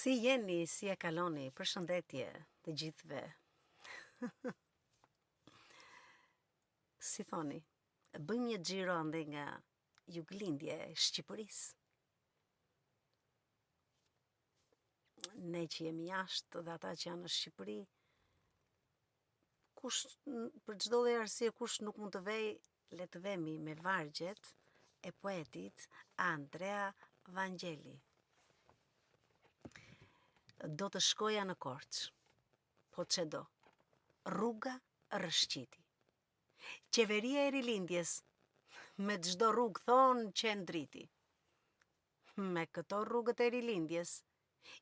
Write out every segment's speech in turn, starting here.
Si jeni, si e kaloni, përshëndetje të gjithëve. Si thoni, bëjmë një xhiro ande nga juglindje e Shqipërisë. Ne që jemi jashtë dhe ata që janë në Shqipëri, për çdo lloj arsye kush nuk mund të vej, le të vemi me vargjet e poetit Andrea Vangeli. Do të shkoja në Korçë, po çedo, rruga rrëshqiti. Qeveria e rilindjes, me çdo rrugë thonë që e ndriti. Me këto rrugët e rilindjes,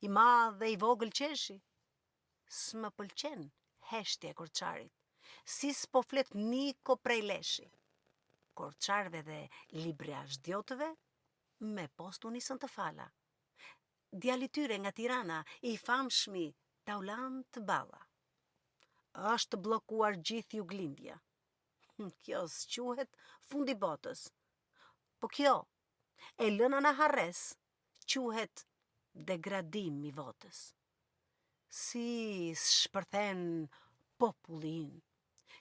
i madh dhe i vogël qeshi, s'më pëlqen heshtja e Korçarit, si s'po flet Niko prej leshi. Korçarve dhe libriashdjotëve, me post u nisën të fala. Djali tyre nga Tirana, i famshmi Taulant Balla. Është bllokuar gjithë juglindja. Kjo s'quhet fundi botës. Po kjo, e lëna në harres, quhet degradim i votës. Si shpërthen popullin,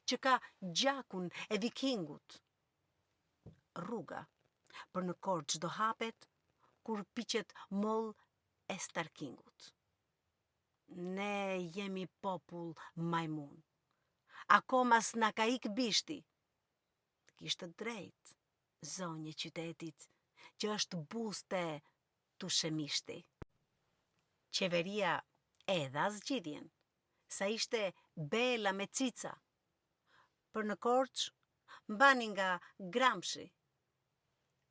që ka gjakun e vikingut. Rruga, për në Korçë do hapet, kur piqet moll e starkingut. Ne jemi popull majmun. Akoma s'na ka ik bishti. Kishte drejt, zonjë e qytetit, që është buste tu shemishti. Qeveria e dha zgjidhjen, sa ishte bela me cica. Për në Korçë, mbani nga Gramshi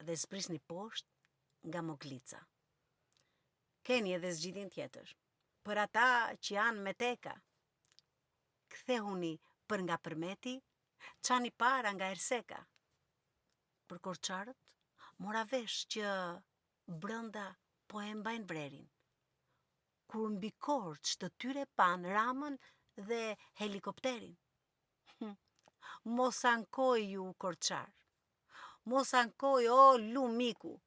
dhe zbrisni poshtë nga Moglica. Keni edhe zgjidhjen tjetër, për ata që janë me teka. Kthehuni për nga Përmeti, çani para nga Erseka. Për korçarët, mora vesh që brënda po e mbajnë brerin. Kur mbi Korçë të tyre pan Ramën dhe helikopterin. Mos ankoj ju korçar. Mos ankoj o lumiku.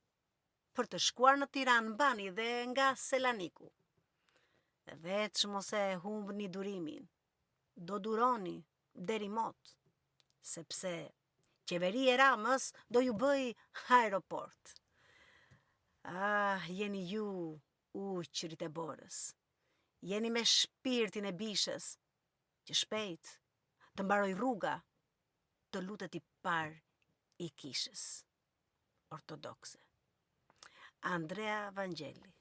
Për të shkuar në Tiranë mbani dhe nga Selaniku. Veç mos e humbni durimin. Do duroni deri mot, sepse qeveria e Ramës do ju bëj aeroport. Jeni ju uqrit e borës. Jeni me shpirtin e bishës, që shpejt të mbaroj rruga, të lutet i par i kishës ortodokse. Andrea Vangeli.